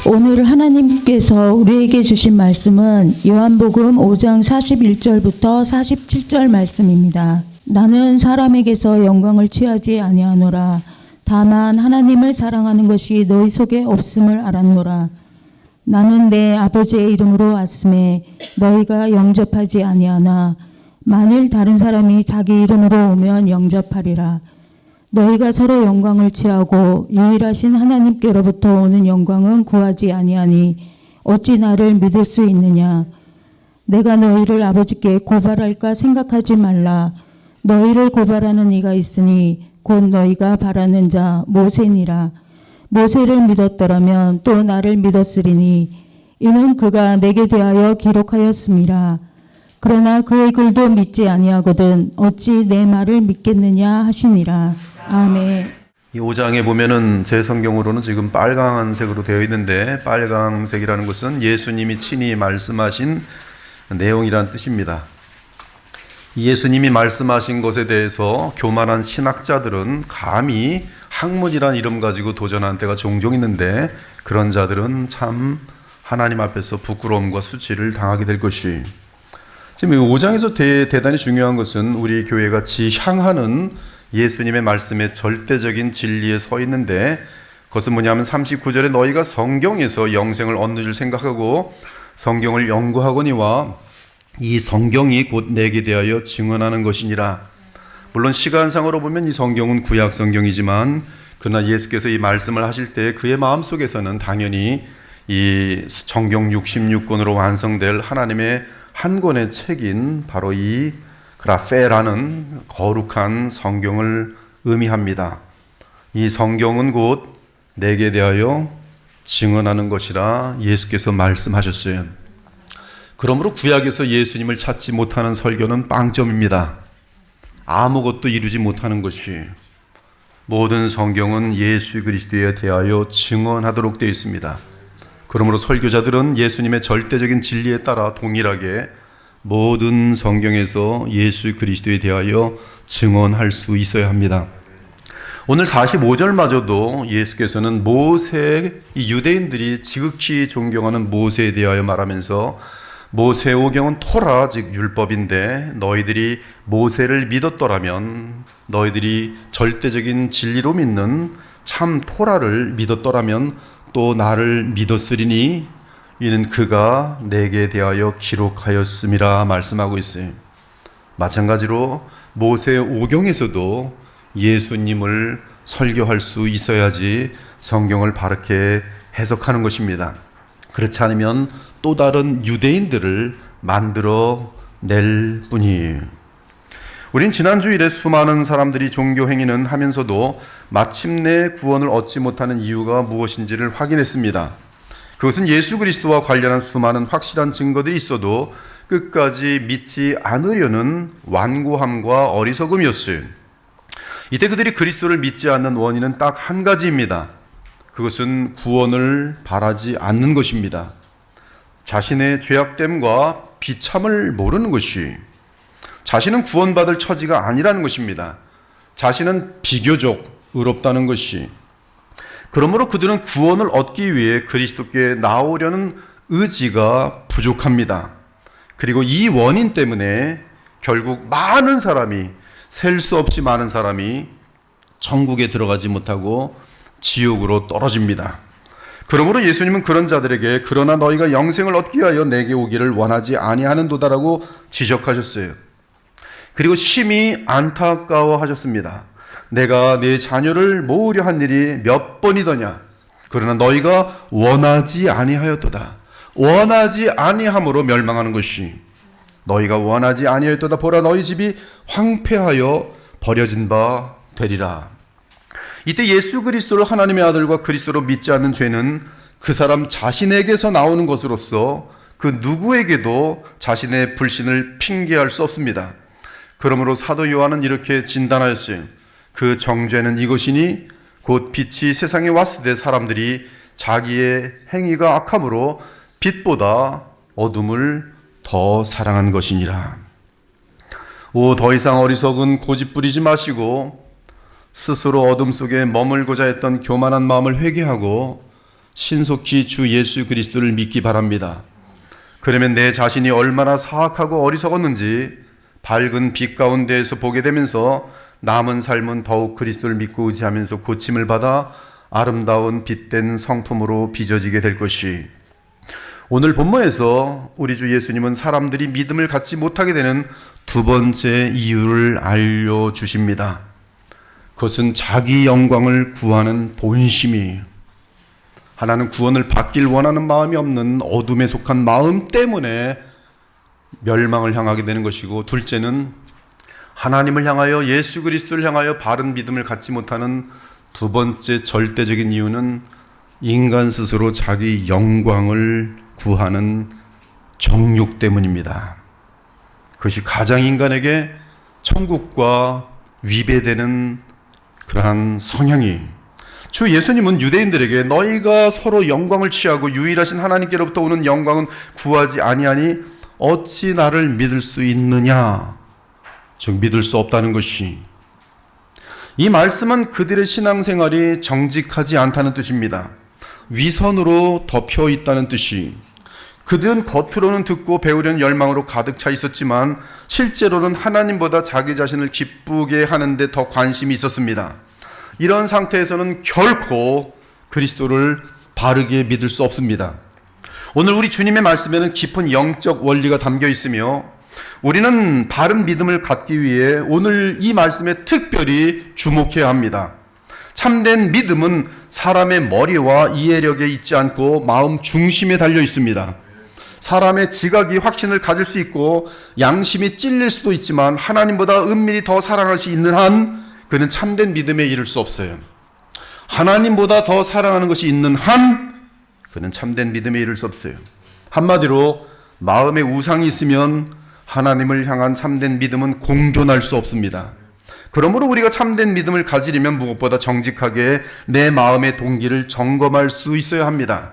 오늘 하나님께서 우리에게 주신 말씀은 요한복음 5장 41절부터 47절 말씀입니다. 나는 사람에게서 영광을 취하지 아니하노라. 다만 하나님을 사랑하는 것이 너희 속에 없음을 알았노라. 나는 내 아버지의 이름으로 왔음에 너희가 영접하지 아니하나 만일 다른 사람이 자기 이름으로 오면 영접하리라. 너희가 서로 영광을 취하고 유일하신 하나님께로부터 오는 영광은 구하지 아니하니 어찌 나를 믿을 수 있느냐. 내가 너희를 아버지께 고발할까 생각하지 말라. 너희를 고발하는 이가 있으니 곧 너희가 바라는 자 모세니라. 모세를 믿었더라면 또 나를 믿었으리니 이는 그가 내게 대하여 기록하였음이라. 그러나 그의 글도 믿지 아니하거든 어찌 내 말을 믿겠느냐 하시니라. 아멘. 이 5장에 보면은 제 성경으로는 지금 빨강색으로 되어 있는데, 빨강색이라는 것은 예수님이 친히 말씀하신 내용이란 뜻입니다. 예수님이 말씀하신 것에 대해서 교만한 신학자들은 감히 학문이란 이름 가지고 도전한 때가 종종 있는데, 그런 자들은 참 하나님 앞에서 부끄러움과 수치를 당하게 될 것이, 지금 이 5장에서 대단히 중요한 것은 우리 교회가 지향하는 예수님의 말씀의 절대적인 진리에 서 있는데, 그것은 뭐냐면 39절에 너희가 성경에서 영생을 얻는 줄 생각하고 성경을 연구하거니와 이 성경이 곧 내게 대하여 증언하는 것이니라. 물론 시간상으로 보면 이 성경은 구약 성경이지만, 그러나 예수께서 이 말씀을 하실 때 그의 마음속에서는 당연히 이 성경 66권으로 완성될 하나님의 한 권의 책인 바로 이 그라페라는 거룩한 성경을 의미합니다. 이 성경은 곧 내게 대하여 증언하는 것이라 예수께서 말씀하셨어요. 그러므로 구약에서 예수님을 찾지 못하는 설교는 빵점입니다. 아무것도 이루지 못하는 것이, 모든 성경은 예수 그리스도에 대하여 증언하도록 되어 있습니다. 그러므로 설교자들은 예수님의 절대적인 진리에 따라 동일하게 모든 성경에서 예수 그리스도에 대하여 증언할 수 있어야 합니다. 오늘 45절마저도 예수께서는 모세, 이 유대인들이 지극히 존경하는 모세에 대하여 말하면서, 모세 오경은 토라 즉 율법인데 너희들이 모세를 믿었더라면, 너희들이 절대적인 진리로 믿는 참 토라를 믿었더라면 또 나를 믿었으리니 이는 그가 내게 대하여 기록하였음이라 말씀하고 있어요. 마찬가지로 모세 오경에서도 예수님을 설교할 수 있어야지 성경을 바르게 해석하는 것입니다. 그렇지 않으면 또 다른 유대인들을 만들어 낼 뿐이에요. 우린 지난 주일에 수많은 사람들이 종교 행위는 하면서도 마침내 구원을 얻지 못하는 이유가 무엇인지를 확인했습니다. 그것은 예수 그리스도와 관련한 수많은 확실한 증거들이 있어도 끝까지 믿지 않으려는 완고함과 어리석음이었어요. 이때 그들이 그리스도를 믿지 않는 원인은 딱 한 가지입니다. 그것은 구원을 바라지 않는 것입니다. 자신의 죄악됨과 비참을 모르는 것이, 자신은 구원받을 처지가 아니라는 것입니다. 자신은 비교적 의롭다는 것이, 그러므로 그들은 구원을 얻기 위해 그리스도께 나오려는 의지가 부족합니다. 그리고 이 원인 때문에 결국 많은 사람이, 셀 수 없이 많은 사람이 천국에 들어가지 못하고 지옥으로 떨어집니다. 그러므로 예수님은 그런 자들에게 그러나 너희가 영생을 얻기 위하여 내게 오기를 원하지 아니하는도다라고 지적하셨어요. 그리고 심히 안타까워하셨습니다. 내가 내 자녀를 모으려 한 일이 몇 번이더냐. 그러나 너희가 원하지 아니하였도다. 원하지 아니함으로 멸망하는 것이, 너희가 원하지 아니하였도다. 보라 너희 집이 황폐하여 버려진 바 되리라. 이때 예수 그리스도를 하나님의 아들과 그리스도로 믿지 않는 죄는 그 사람 자신에게서 나오는 것으로서 그 누구에게도 자신의 불신을 핑계할 수 없습니다. 그러므로 사도 요한은 이렇게 진단하였어요. 그 정죄는 이것이니 곧 빛이 세상에 왔을 때 사람들이 자기의 행위가 악함으로 빛보다 어둠을 더 사랑한 것이니라. 더 이상 어리석은 고집 부리지 마시고 스스로 어둠 속에 머물고자 했던 교만한 마음을 회개하고 신속히 주 예수 그리스도를 믿기 바랍니다. 그러면 내 자신이 얼마나 사악하고 어리석었는지 밝은 빛 가운데에서 보게 되면서 남은 삶은 더욱 그리스도를 믿고 의지하면서 고침을 받아 아름다운 빛된 성품으로 빚어지게 될 것이, 오늘 본문에서 우리 주 예수님은 사람들이 믿음을 갖지 못하게 되는 두 번째 이유를 알려주십니다. 그것은 자기 영광을 구하는 본심이에요. 하나는 구원을 받길 원하는 마음이 없는 어둠에 속한 마음 때문에 멸망을 향하게 되는 것이고, 둘째는 하나님을 향하여 예수 그리스도를 향하여 바른 믿음을 갖지 못하는 두 번째 절대적인 이유는 인간 스스로 자기 영광을 구하는 정욕 때문입니다. 그것이 가장 인간에게 천국과 위배되는 그러한 성향이, 주 예수님은 유대인들에게 너희가 서로 영광을 취하고 유일하신 하나님께로부터 오는 영광은 구하지 아니하니 어찌 나를 믿을 수 있느냐, 즉 믿을 수 없다는 것이, 이 말씀은 그들의 신앙생활이 정직하지 않다는 뜻입니다. 위선으로 덮여 있다는 뜻이, 그들은 겉으로는 듣고 배우려는 열망으로 가득 차 있었지만 실제로는 하나님보다 자기 자신을 기쁘게 하는데 더 관심이 있었습니다. 이런 상태에서는 결코 그리스도를 바르게 믿을 수 없습니다. 오늘 우리 주님의 말씀에는 깊은 영적 원리가 담겨 있으며, 우리는 바른 믿음을 갖기 위해 오늘 이 말씀에 특별히 주목해야 합니다. 참된 믿음은 사람의 머리와 이해력에 있지 않고 마음 중심에 달려 있습니다. 사람의 지각이 확신을 가질 수 있고 양심이 찔릴 수도 있지만 하나님보다 은밀히 더 사랑할 수 있는 한 그는 참된 믿음에 이를 수 없어요. 하나님보다 더 사랑하는 것이 있는 한 그는 참된 믿음에 이를 수 없어요. 한마디로 마음에 우상이 있으면 하나님을 향한 참된 믿음은 공존할 수 없습니다. 그러므로 우리가 참된 믿음을 가지려면 무엇보다 정직하게 내 마음의 동기를 점검할 수 있어야 합니다.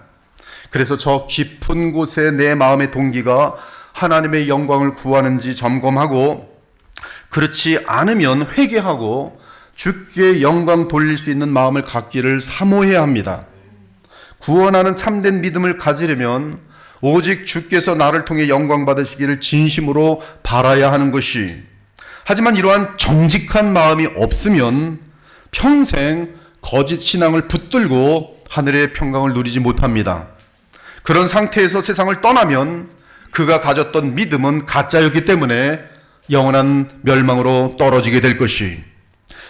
그래서 저 깊은 곳에 내 마음의 동기가 하나님의 영광을 구하는지 점검하고, 그렇지 않으면 회개하고 주께 영광 돌릴 수 있는 마음을 갖기를 사모해야 합니다. 구원하는 참된 믿음을 가지려면 오직 주께서 나를 통해 영광 받으시기를 진심으로 바라야 하는 것이, 하지만 이러한 정직한 마음이 없으면 평생 거짓 신앙을 붙들고 하늘의 평강을 누리지 못합니다. 그런 상태에서 세상을 떠나면 그가 가졌던 믿음은 가짜였기 때문에 영원한 멸망으로 떨어지게 될 것이,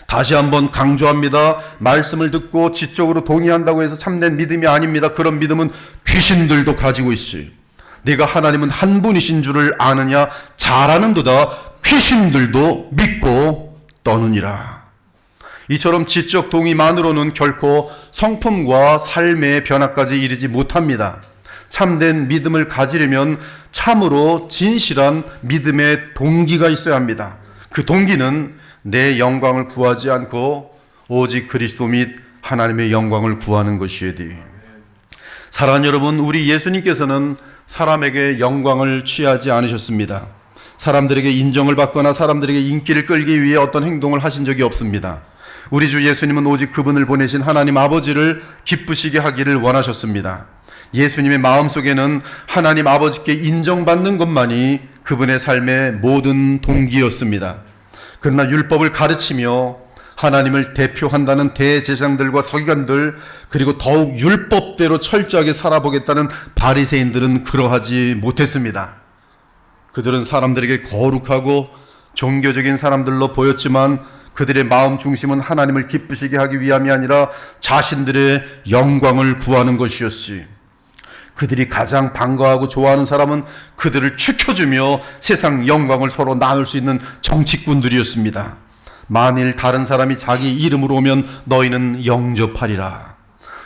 다시 한번 강조합니다. 말씀을 듣고 지적으로 동의한다고 해서 참된 믿음이 아닙니다. 그런 믿음은 귀신들도 가지고 있어요. 네가 하나님은 한 분이신 줄을 아느냐, 잘 아는도다 귀신들도 믿고 떠느니라. 이처럼 지적 동의만으로는 결코 성품과 삶의 변화까지 이르지 못합니다. 참된 믿음을 가지려면 참으로 진실한 믿음의 동기가 있어야 합니다. 그 동기는 내 영광을 구하지 않고 오직 그리스도 및 하나님의 영광을 구하는 것이어야 돼요. 사랑하는 여러분, 우리 예수님께서는 사람에게 영광을 취하지 않으셨습니다. 사람들에게 인정을 받거나 사람들에게 인기를 끌기 위해 어떤 행동을 하신 적이 없습니다. 우리 주 예수님은 오직 그분을 보내신 하나님 아버지를 기쁘시게 하기를 원하셨습니다. 예수님의 마음속에는 하나님 아버지께 인정받는 것만이 그분의 삶의 모든 동기였습니다. 그러나 율법을 가르치며 하나님을 대표한다는 대제사장들과 서기관들, 그리고 더욱 율법대로 철저하게 살아보겠다는 바리새인들은 그러하지 못했습니다. 그들은 사람들에게 거룩하고 종교적인 사람들로 보였지만 그들의 마음 중심은 하나님을 기쁘시게 하기 위함이 아니라 자신들의 영광을 구하는 것이었지. 그들이 가장 반가워하고 좋아하는 사람은 그들을 축혀주며 세상 영광을 서로 나눌 수 있는 정치꾼들이었습니다. 만일 다른 사람이 자기 이름으로 오면 너희는 영접하리라.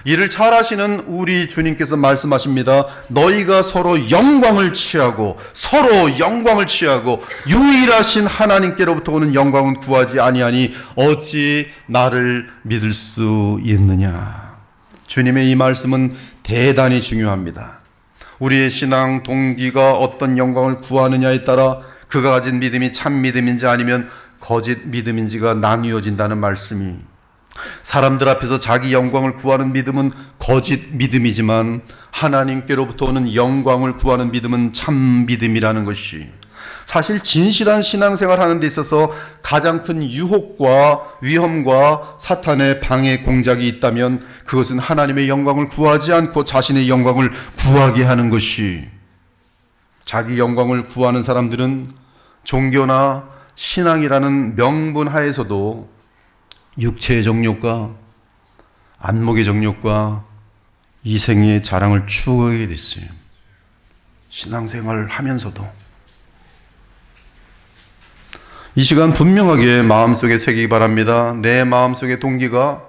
이를 잘 아시는 우리 주님께서 말씀하십니다. 너희가 서로 영광을 취하고 유일하신 하나님께로부터 오는 영광은 구하지 아니하니 어찌 나를 믿을 수 있느냐. 주님의 이 말씀은 대단히 중요합니다. 우리의 신앙 동기가 어떤 영광을 구하느냐에 따라 그가 가진 믿음이 참 믿음인지 아니면 거짓 믿음인지가 나뉘어진다는 말씀이, 사람들 앞에서 자기 영광을 구하는 믿음은 거짓 믿음이지만 하나님께로부터 오는 영광을 구하는 믿음은 참 믿음이라는 것이, 사실 진실한 신앙생활 하는 데 있어서 가장 큰 유혹과 위험과 사탄의 방해 공작이 있다면 그것은 하나님의 영광을 구하지 않고 자신의 영광을 구하게 하는 것이, 자기 영광을 구하는 사람들은 종교나 신앙이라는 명분 하에서도 육체의 정욕과 안목의 정욕과 이생의 자랑을 추구하게 됐어요. 신앙생활을 하면서도. 이 시간 분명하게 마음속에 새기기 바랍니다. 내 마음속의 동기가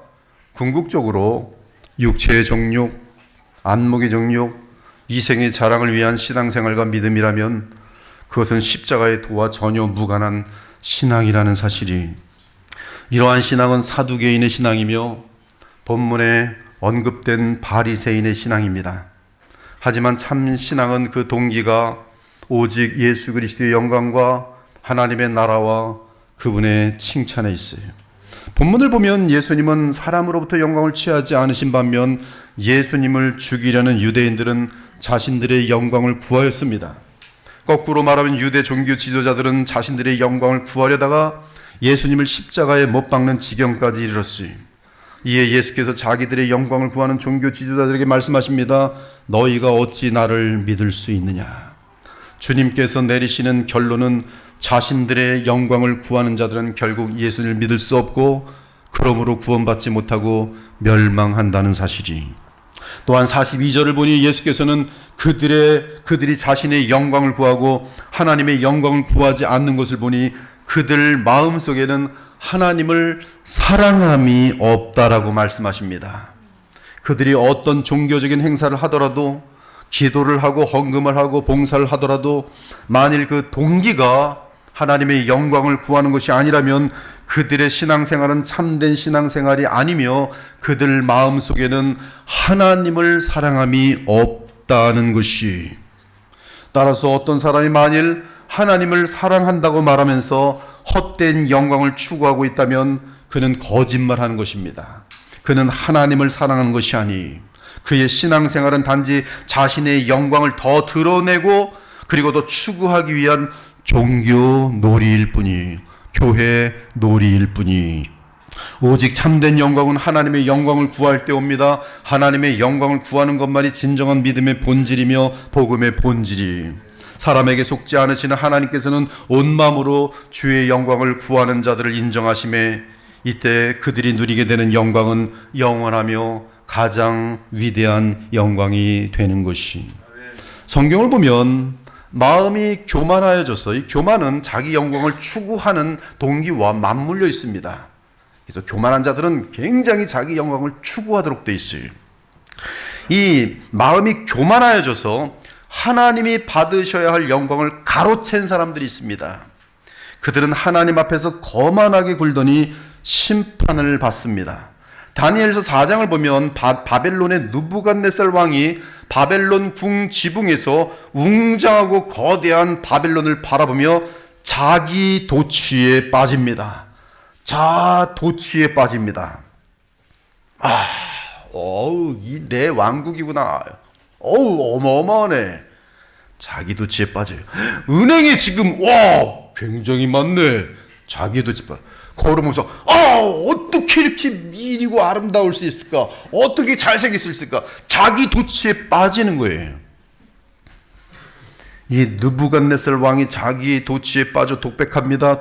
궁극적으로 육체의 정욕, 안목의 정욕, 이생의 자랑을 위한 신앙생활과 믿음이라면 그것은 십자가의 도와 전혀 무관한 신앙이라는 사실이, 이러한 신앙은 사두개인의 신앙이며 본문에 언급된 바리새인의 신앙입니다. 하지만 참 신앙은 그 동기가 오직 예수 그리스도의 영광과 하나님의 나라와 그분의 칭찬에 있어요. 본문을 보면 예수님은 사람으로부터 영광을 취하지 않으신 반면 예수님을 죽이려는 유대인들은 자신들의 영광을 구하였습니다. 거꾸로 말하면 유대 종교 지도자들은 자신들의 영광을 구하려다가 예수님을 십자가에 못 박는 지경까지 이르렀어요. 이에 예수께서 자기들의 영광을 구하는 종교 지도자들에게 말씀하십니다. 너희가 어찌 나를 믿을 수 있느냐. 주님께서 내리시는 결론은 자신들의 영광을 구하는 자들은 결국 예수님을 믿을 수 없고 그러므로 구원받지 못하고 멸망한다는 사실이, 또한 42절을 보니 예수께서는 그들이 자신의 영광을 구하고 하나님의 영광을 구하지 않는 것을 보니 그들 마음속에는 하나님을 사랑함이 없다라고 말씀하십니다. 그들이 어떤 종교적인 행사를 하더라도, 기도를 하고 헌금을 하고 봉사를 하더라도 만일 그 동기가 하나님의 영광을 구하는 것이 아니라면 그들의 신앙생활은 참된 신앙생활이 아니며 그들 마음속에는 하나님을 사랑함이 없다는 것이, 따라서 어떤 사람이 만일 하나님을 사랑한다고 말하면서 헛된 영광을 추구하고 있다면 그는 거짓말하는 것입니다. 그는 하나님을 사랑하는 것이 아니, 그의 신앙생활은 단지 자신의 영광을 더 드러내고 그리고 더 추구하기 위한 종교 놀이일 뿐이, 교회 놀이일 뿐이, 오직 참된 영광은 하나님의 영광을 구할 때 옵니다. 하나님의 영광을 구하는 것만이 진정한 믿음의 본질이며 복음의 본질이, 사람에게 속지 않으시는 하나님께서는 온 마음으로 주의 영광을 구하는 자들을 인정하심에 이때 그들이 누리게 되는 영광은 영원하며 가장 위대한 영광이 되는 것이, 성경을 보면 마음이 교만하여져서, 이 교만은 자기 영광을 추구하는 동기와 맞물려 있습니다. 그래서 교만한 자들은 굉장히 자기 영광을 추구하도록 되어 있어요. 이 마음이 교만하여져서 하나님이 받으셔야 할 영광을 가로챈 사람들이 있습니다. 그들은 하나님 앞에서 거만하게 굴더니 심판을 받습니다. 다니엘서 4장을 보면 바벨론의 느부갓네살 왕이 바벨론 궁 지붕에서 웅장하고 거대한 바벨론을 바라보며 자기 도취에 빠집니다. 자도취에 빠집니다. 이 내 왕국이구나. 어마어마하네. 자기 도취에 빠져요. 은행에 지금 굉장히 많네. 자기 도취에 빠져. 걸으면서 어떻게 이렇게 미리고 아름다울 수 있을까? 어떻게 잘생길 수 있을까? 자기 도취에 빠지는 거예요. 이 느부갓네살 왕이 자기 도취에 빠져 독백합니다.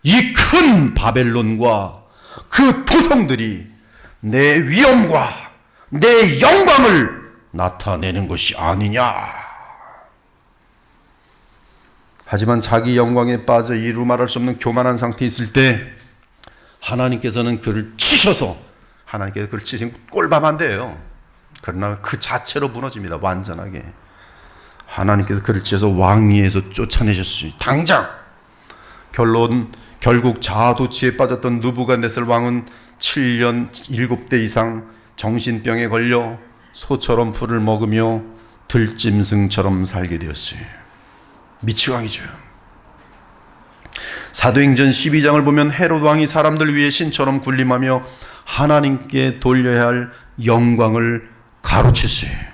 이 큰 바벨론과 그 토성들이 내 위엄과 내 영광을 나타내는 것이 아니냐. 하지만 자기 영광에 빠져 이루 말할 수 없는 교만한 상태에 있을 때 하나님께서는 그를 치셔서, 하나님께서 그를 치시면 꼴밤 돼요. 그러나 그 자체로 무너집니다. 완전하게. 하나님께서 그를 치셔서 왕위에서 쫓아내셨어요. 당장. 결국 자아도취에 빠졌던 느부갓네살 왕은 7년 7대 이상 정신병에 걸려 소처럼 풀을 먹으며 들짐승처럼 살게 되었어요. 미치광이죠. 사도행전 12장을 보면 헤롯 왕이 사람들 위해 신처럼 군림하며 하나님께 돌려야 할 영광을 가로챘어요.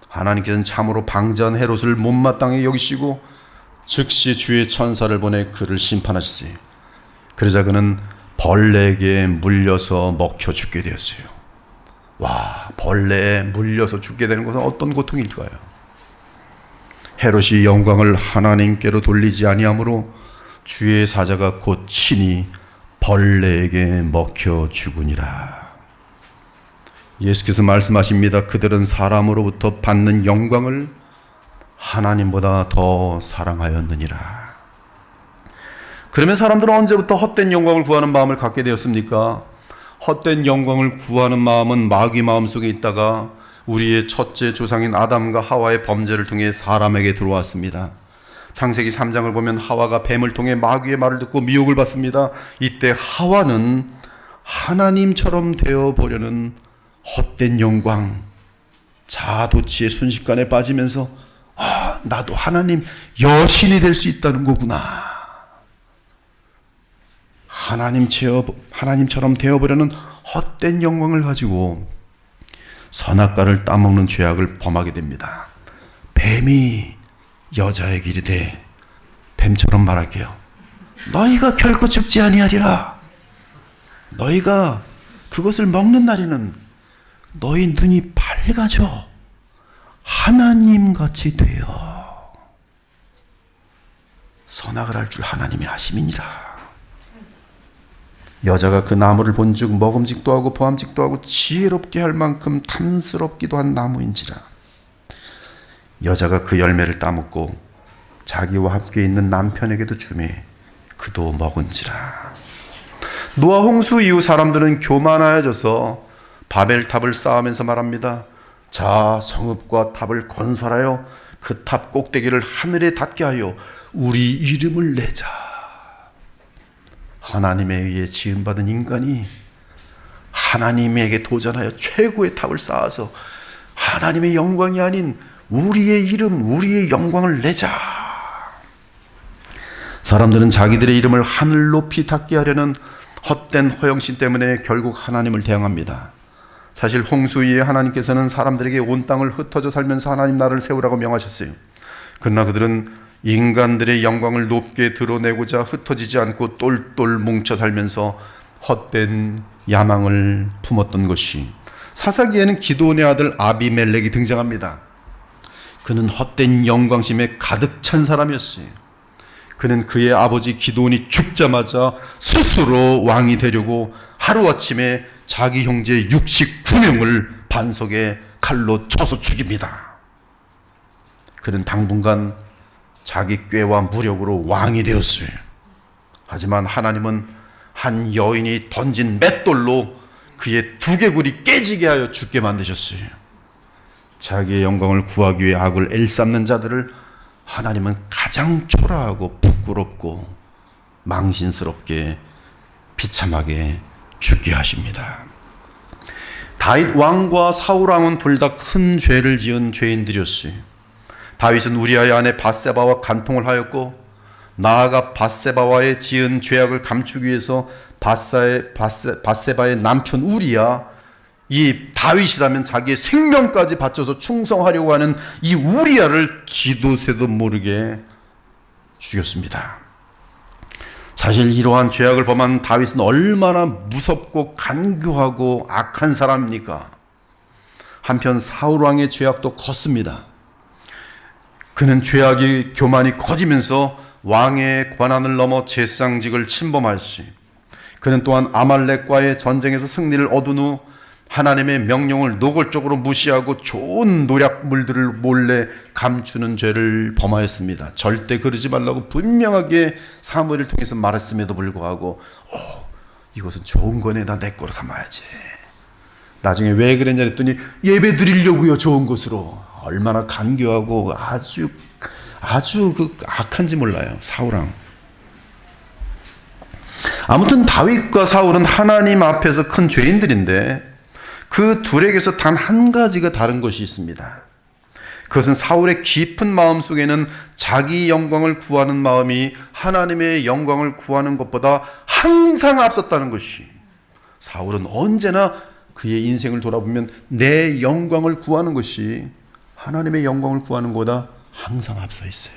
하나님께서는 참으로 방자한 헤롯을 못마땅히 여기시고 즉시 주의 천사를 보내 그를 심판하셨어요. 그러자 그는 벌레에게 물려서 먹혀 죽게 되었어요. 와, 벌레에 물려서 죽게 되는 것은 어떤 고통일까요? 헤롯이 영광을 하나님께로 돌리지 아니하므로 주의 사자가 곧 친히 벌레에게 먹혀 죽으니라. 예수께서 말씀하십니다. 그들은 사람으로부터 받는 영광을 하나님보다 더 사랑하였느니라. 그러면 사람들은 언제부터 헛된 영광을 구하는 마음을 갖게 되었습니까? 헛된 영광을 구하는 마음은 마귀 마음 속에 있다가 우리의 첫째 조상인 아담과 하와의 범죄를 통해 사람에게 들어왔습니다. 창세기 3장을 보면 하와가 뱀을 통해 마귀의 말을 듣고 미혹을 받습니다. 이때 하와는 하나님처럼 되어보려는 헛된 영광, 자아도취의 순식간에 빠지면서 나도 하나님 여신이 될 수 있다는 거구나. 하나님처럼 되어보려는 헛된 영광을 가지고 선악과를 따먹는 죄악을 범하게 됩니다. 뱀이 여자에게 이르되, 뱀처럼 말할게요. 너희가 결코 죽지 아니하리라. 너희가 그것을 먹는 날에는 너희 눈이 밝아져 하나님같이 되어 선악을 할 줄 하나님이 아심이니라. 여자가 그 나무를 본즉 먹음직도 하고 보암직도 하고 지혜롭게 할 만큼 탐스럽기도 한 나무인지라. 여자가 그 열매를 따먹고 자기와 함께 있는 남편에게도 주매 그도 먹은지라. 노아 홍수 이후 사람들은 교만하여져서 바벨탑을 쌓으면서 말합니다. 자, 성읍과 탑을 건설하여 그 탑 꼭대기를 하늘에 닿게 하여 우리 이름을 내자. 하나님에 의해 지음받은 인간이 하나님에게 도전하여 최고의 탑을 쌓아서 하나님의 영광이 아닌 우리의 이름, 우리의 영광을 내자. 사람들은 자기들의 이름을 하늘 높이 닿게 하려는 헛된 허영심 때문에 결국 하나님을 대항합니다. 사실 홍수 이후에 하나님께서는 사람들에게 온 땅을 흩어져 살면서 하나님 나라를 세우라고 명하셨어요. 그러나 그들은 인간들의 영광을 높게 드러내고자 흩어지지 않고 똘똘 뭉쳐 살면서 헛된 야망을 품었던 것이, 사사기에는 기드온의 아들 아비멜렉이 등장합니다. 그는 헛된 영광심에 가득 찬 사람이었어요. 그는 그의 아버지 기드온이 죽자마자 스스로 왕이 되려고 하루아침에 자기 형제 69명을 반석에 칼로 쳐서 죽입니다. 그는 당분간 자기 꾀와 무력으로 왕이 되었어요. 하지만 하나님은 한 여인이 던진 맷돌로 그의 두개골이 깨지게 하여 죽게 만드셨어요. 자기의 영광을 구하기 위해 악을 일삼는 자들을 하나님은 가장 초라하고 부끄럽고 망신스럽게 비참하게 죽게 하십니다. 다윗 왕과 사울 왕은 둘 다 큰 죄를 지은 죄인들이었어요. 다윗은 우리아의 아내 밧세바와 간통을 하였고, 나아가 밧세바와의 지은 죄악을 감추기 위해서 밧세바의 남편 우리아, 이 다윗이라면 자기의 생명까지 바쳐서 충성하려고 하는 이 우리아를 쥐도새도 모르게 죽였습니다. 사실 이러한 죄악을 범한 다윗은 얼마나 무섭고 간교하고 악한 사람입니까? 한편 사울 왕의 죄악도 컸습니다. 그는 죄악이 교만이 커지면서 왕의 권한을 넘어 제사장직을 침범하였어요. 그는 또한 아말렉과의 전쟁에서 승리를 얻은 후 하나님의 명령을 노골적으로 무시하고 좋은 노략물들을 몰래 감추는 죄를 범하였습니다. 절대 그러지 말라고 분명하게 사무엘을 통해서 말했음에도 불구하고 이것은 좋은 거네, 나 내 거로 삼아야지. 나중에 왜 그랬냐 했더니 예배 드리려고요, 좋은 것으로. 얼마나 간교하고 아주 그 악한지 몰라요, 사울왕. 아무튼 다윗과 사울은 하나님 앞에서 큰 죄인들인데 그 둘에게서 단 한 가지가 다른 것이 있습니다. 그것은 사울의 깊은 마음 속에는 자기 영광을 구하는 마음이 하나님의 영광을 구하는 것보다 항상 앞섰다는 것이, 사울은 언제나 그의 인생을 돌아보면 내 영광을 구하는 것이 하나님의 영광을 구하는 것보다 항상 앞서 있어요.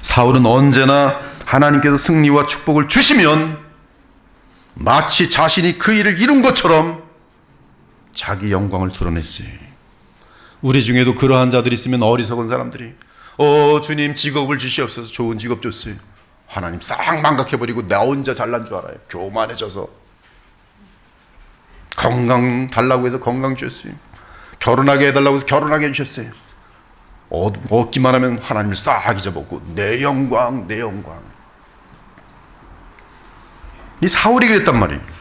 사울은 언제나 하나님께서 승리와 축복을 주시면 마치 자신이 그 일을 이룬 것처럼 자기 영광을 드러냈어요. 우리 중에도 그러한 자들이 있으면, 어리석은 사람들이 주님 직업을 주시옵소서. 좋은 직업 줬어요. 하나님 싹 망각해버리고 나 혼자 잘난 줄 알아요. 교만해져서. 건강 달라고 해서 건강 주셨어요. 결혼하게 해달라고 해서 결혼하게 해주셨어요. 얻기만 하면 하나님을 싹 잊어먹고 내 영광, 내 영광. 이 사울이 그랬단 말이에요.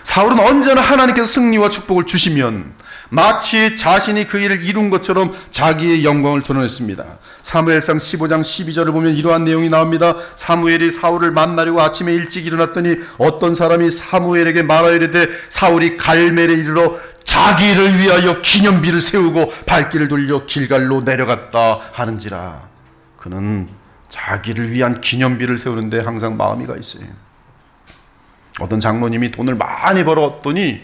사울은 언제나 하나님께서 승리와 축복을 주시면 마치 자신이 그 일을 이룬 것처럼 자기의 영광을 드러냈습니다. 사무엘상 15장 12절을 보면 이러한 내용이 나옵니다. 사무엘이 사울을 만나려고 아침에 일찍 일어났더니 어떤 사람이 사무엘에게 말하이르되 사울이 갈멜에 이르러 자기를 위하여 기념비를 세우고 발길을 돌려 길갈로 내려갔다 하는지라. 그는 자기를 위한 기념비를 세우는데 항상 마음이 가 있어요. 어떤 장로님이 돈을 많이 벌었더니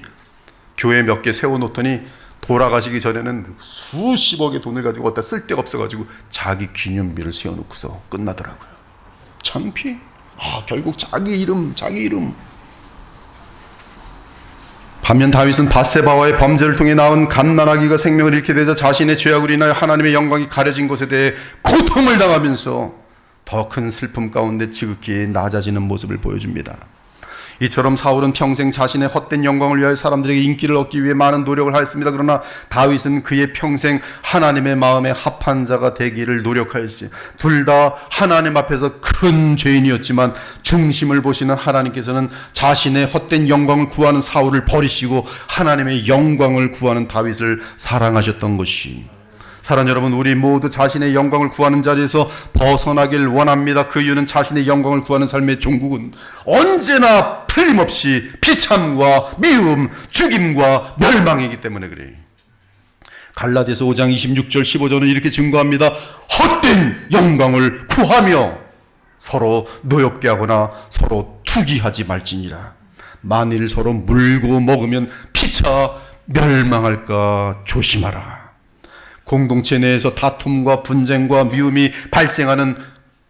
교회 몇 개 세워놓더니 돌아가시기 전에는 수십억의 돈을 가지고 어디다 쓸 데가 없어가지고 자기 기념비를 세워놓고서 끝나더라고요. 창피. 결국 자기 이름. 반면 다윗은 밧세바와의 범죄를 통해 낳은 갓난아기가 생명을 잃게 되자 자신의 죄악으로 인하여 하나님의 영광이 가려진 것에 대해 고통을 당하면서 더 큰 슬픔 가운데 지극히 낮아지는 모습을 보여줍니다. 이처럼 사울은 평생 자신의 헛된 영광을 위하여 사람들에게 인기를 얻기 위해 많은 노력을 하였습니다. 그러나 다윗은 그의 평생 하나님의 마음에 합한 자가 되기를 노력하였어요. 둘 다 하나님 앞에서 큰 죄인이었지만 중심을 보시는 하나님께서는 자신의 헛된 영광을 구하는 사울을 버리시고 하나님의 영광을 구하는 다윗을 사랑하셨던 것이, 사랑하는 여러분, 우리 모두 자신의 영광을 구하는 자리에서 벗어나길 원합니다. 그 이유는 자신의 영광을 구하는 삶의 종국은 언제나 틀림없이 비참과 미움, 죽임과 멸망이기 때문에 그래요. 갈라디아서 5장 26절 15절은 이렇게 증거합니다. 헛된 영광을 구하며 서로 노엽게 하거나 서로 투기하지 말지니라. 만일 서로 물고 먹으면 피차 멸망할까 조심하라. 공동체 내에서 다툼과 분쟁과 미움이 발생하는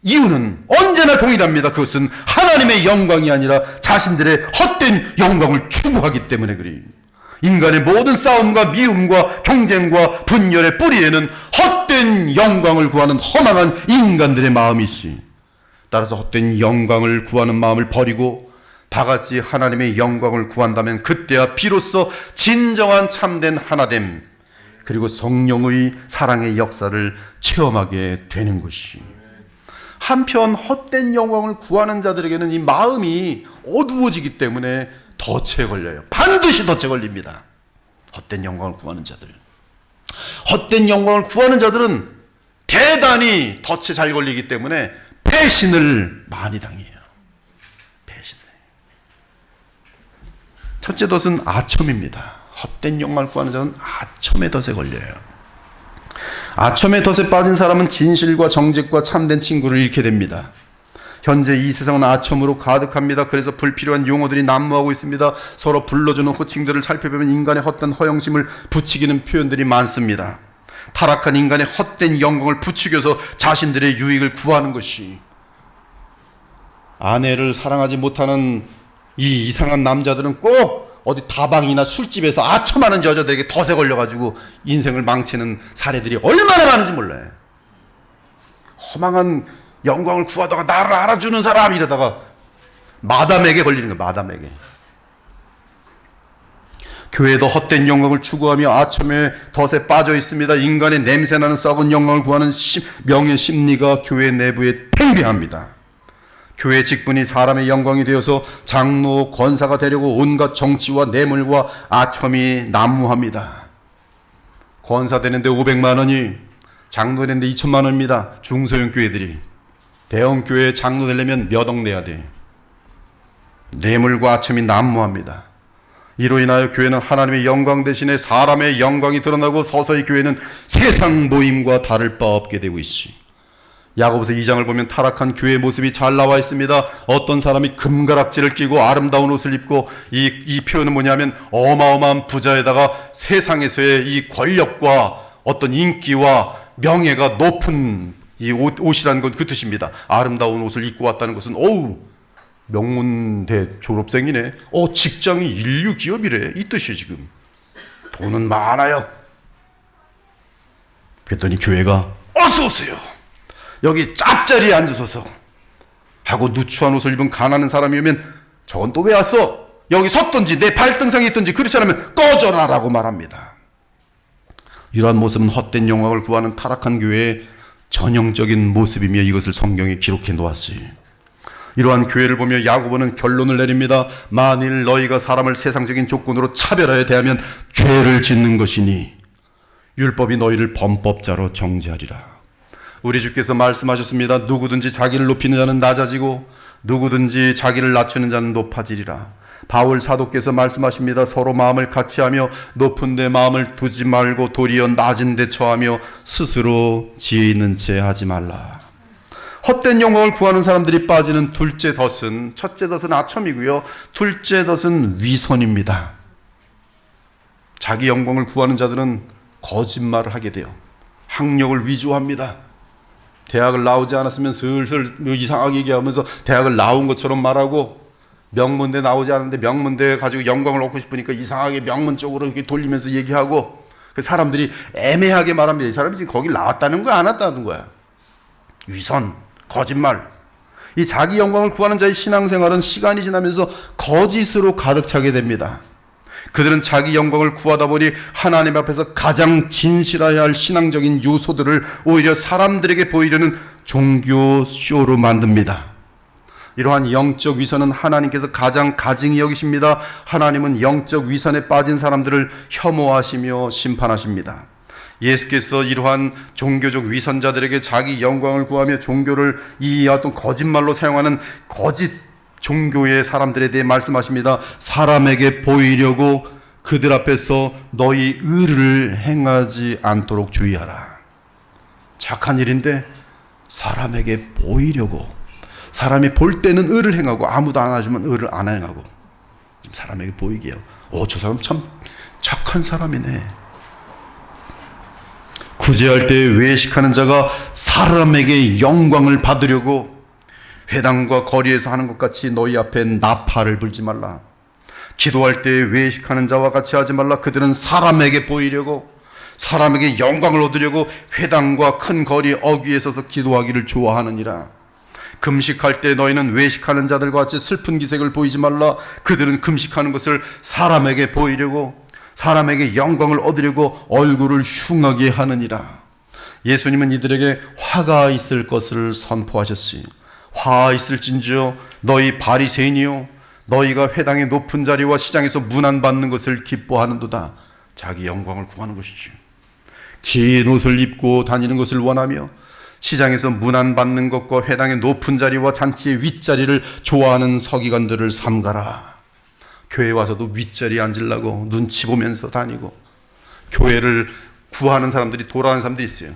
이유는 언제나 동일합니다. 그것은 하나님의 영광이 아니라 자신들의 헛된 영광을 추구하기 때문에 그래요. 인간의 모든 싸움과 미움과 경쟁과 분열의 뿌리에는 헛된 영광을 구하는 허망한 인간들의 마음이 있어요. 따라서 헛된 영광을 구하는 마음을 버리고 다 같이 하나님의 영광을 구한다면 그때야 비로소 진정한 참된 하나됨, 그리고 성령의 사랑의 역사를 체험하게 되는 것이. 한편 헛된 영광을 구하는 자들에게는 이 마음이 어두워지기 때문에 덫에 걸려요. 반드시 덫에 걸립니다. 헛된 영광을 구하는 자들. 헛된 영광을 구하는 자들은 대단히 덫에 잘 걸리기 때문에 배신을 많이 당해요. 배신을. 첫째 덫은 아첨입니다. 헛된 영광을 구하는 자는 아첨의 덫에 걸려요. 아첨의 덫에 빠진 사람은 진실과 정직과 참된 친구를 잃게 됩니다. 현재 이 세상은 아첨으로 가득합니다. 그래서 불필요한 용어들이 난무하고 있습니다. 서로 불러주는 호칭들을 살펴보면 인간의 헛된 허영심을 부추기는 표현들이 많습니다. 타락한 인간의 헛된 영광을 부추겨서 자신들의 유익을 구하는 것이, 아내를 사랑하지 못하는 이 이상한 남자들은 꼭 어디 다방이나 술집에서 아첨하는 여자들에게 덫에 걸려가지고 인생을 망치는 사례들이 얼마나 많은지 몰라요. 허망한 영광을 구하다가 나를 알아주는 사람 이러다가 마담에게 걸리는 거예요. 마담에게. 교회도 헛된 영광을 추구하며 아첨의 덫에 빠져 있습니다. 인간의 냄새나는 썩은 영광을 구하는 명예 심리가 교회 내부에 팽배합니다. 교회 직분이 사람의 영광이 되어서 장로, 권사가 되려고 온갖 정치와 뇌물과 아첨이 난무합니다. 권사 되는데 500만 원이, 장로 되는데 2천만 원입니다. 중소형 교회들이. 대형 교회 장로 되려면 몇 억 내야 돼. 뇌물과 아첨이 난무합니다. 이로 인하여 교회는 하나님의 영광 대신에 사람의 영광이 드러나고 서서히 교회는 세상 모임과 다를 바 없게 되고 있으니 야고보서 2장을 보면 타락한 교회의 모습이 잘 나와 있습니다. 어떤 사람이 금가락지를 끼고 아름다운 옷을 입고 이 표현은 뭐냐면 어마어마한 부자에다가 세상에서의 이 권력과 어떤 인기와 명예가 높은 이 옷이라는 건 그 뜻입니다. 아름다운 옷을 입고 왔다는 것은 어우 명문대 졸업생이네. 직장이 인류 기업이래. 이 뜻이에요. 지금 돈은 많아요. 그랬더니 교회가 어서 오세요. 여기 짭자리에 앉으소서 하고 누추한 옷을 입은 가난한 사람이 오면 저건 또 왜 왔어? 여기 섰든지 내 발등상에 있든지 그렇지 않으면 꺼져라 라고 말합니다. 이러한 모습은 헛된 영광을 구하는 타락한 교회의 전형적인 모습이며 이것을 성경에 기록해 놓았어요. 이러한 교회를 보며 야고보는 결론을 내립니다. 만일 너희가 사람을 세상적인 조건으로 차별하여 대하면 죄를 짓는 것이니 율법이 너희를 범법자로 정죄하리라. 우리 주께서 말씀하셨습니다. 누구든지 자기를 높이는 자는 낮아지고 누구든지 자기를 낮추는 자는 높아지리라. 바울 사도께서 말씀하십니다. 서로 마음을 같이하며 높은 데 마음을 두지 말고 도리어 낮은 데 처하며 스스로 지혜 있는 채 하지 말라. 헛된 영광을 구하는 사람들이 빠지는 둘째 덫은, 첫째 덫은 아첨이고요, 둘째 덫은 위선입니다. 자기 영광을 구하는 자들은 거짓말을 하게 돼요. 학력을 위조합니다. 대학을 나오지 않았으면 슬슬 이상하게 얘기하면서 대학을 나온 것처럼 말하고, 명문대 나오지 않았는데 명문대 가지고 영광을 얻고 싶으니까 이상하게 명문 쪽으로 이렇게 돌리면서 얘기하고, 사람들이 애매하게 말합니다. 이 사람이 지금 거길 나왔다는 거야, 안 왔다는 거야? 위선, 거짓말. 이 자기 영광을 구하는 자의 신앙생활은 시간이 지나면서 거짓으로 가득 차게 됩니다. 그들은 자기 영광을 구하다 보니 하나님 앞에서 가장 진실해야 할 신앙적인 요소들을 오히려 사람들에게 보이려는 종교 쇼로 만듭니다. 이러한 영적 위선은 하나님께서 가장 가증히 여기십니다. 하나님은 영적 위선에 빠진 사람들을 혐오하시며 심판하십니다. 예수께서 이러한 종교적 위선자들에게 자기 영광을 구하며 종교를 이 어떤 거짓말로 사용하는 거짓 종교의 사람들에 대해 말씀하십니다. 사람에게 보이려고 그들 앞에서 너희 의를 행하지 않도록 주의하라. 착한 일인데 사람에게 보이려고, 사람이 볼 때는 의를 행하고 아무도 안 해주면 의를 안 행하고, 사람에게 보이게요. 저 사람 참 착한 사람이네. 구제할 때 외식하는 자가 사람에게 영광을 받으려고 회당과 거리에서 하는 것 같이 너희 앞에 나팔을 불지 말라. 기도할 때 외식하는 자와 같이 하지 말라. 그들은 사람에게 보이려고, 사람에게 영광을 얻으려고 회당과 큰 거리 어귀에 서서 기도하기를 좋아하느니라. 금식할 때 너희는 외식하는 자들과 같이 슬픈 기색을 보이지 말라. 그들은 금식하는 것을 사람에게 보이려고, 사람에게 영광을 얻으려고 얼굴을 흉하게 하느니라. 예수님은 이들에게 화가 있을 것을 선포하셨으니, 화 있을진지요 너희 바리새인이요, 너희가 회당의 높은 자리와 시장에서 문안받는 것을 기뻐하는도다. 자기 영광을 구하는 것이지. 긴 옷을 입고 다니는 것을 원하며 시장에서 문안받는 것과 회당의 높은 자리와 잔치의 윗자리를 좋아하는 서기관들을 삼가라. 교회에 와서도 윗자리에 앉으려고 눈치 보면서 다니고, 교회를 구하는 사람들이, 돌아가는 사람들이 있어요.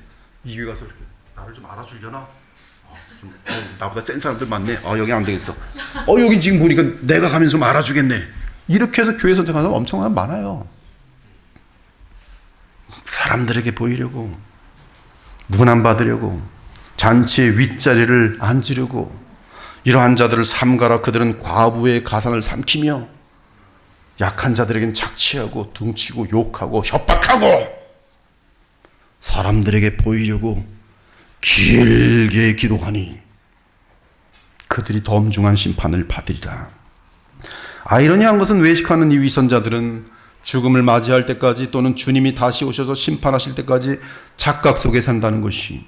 이 교회 가서 이렇게 나를 좀 알아주려나? 나보다 센 사람들 많네. 여기 안 되겠어. 여기 지금 보니까 내가 가면 좀 알아주겠네. 이렇게 해서 교회 선택하는 사람 엄청 많아요. 사람들에게 보이려고, 문안 받으려고, 잔치의 윗자리를 앉으려고, 이러한 자들을 삼가라. 그들은 과부의 가산을 삼키며 약한 자들에겐 착취하고 둥치고 욕하고 협박하고 사람들에게 보이려고 길게 기도하니 그들이 덤중한 심판을 받으리라. 아이러니한 것은 외식하는 이 위선자들은 죽음을 맞이할 때까지, 또는 주님이 다시 오셔서 심판하실 때까지 착각 속에 산다는 것이,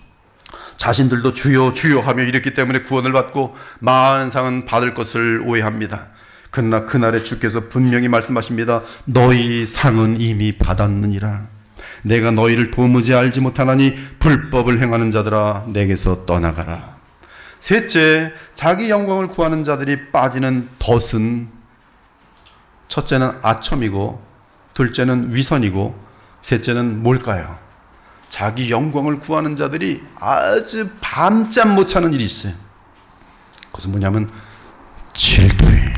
자신들도 주여 주여 하며 이랬기 때문에 구원을 받고 많은 상은 받을 것을 오해합니다. 그러나 그날에 주께서 분명히 말씀하십니다. 너희 상은 이미 받았느니라. 내가 너희를 도무지 알지 못하나니 불법을 행하는 자들아 내게서 떠나가라. 셋째, 자기 영광을 구하는 자들이 빠지는 덫은 첫째는 아첨이고, 둘째는 위선이고, 셋째는 뭘까요? 자기 영광을 구하는 자들이 아주 밤잠 못 자는 일이 있어요. 그것은 뭐냐면 질투예요.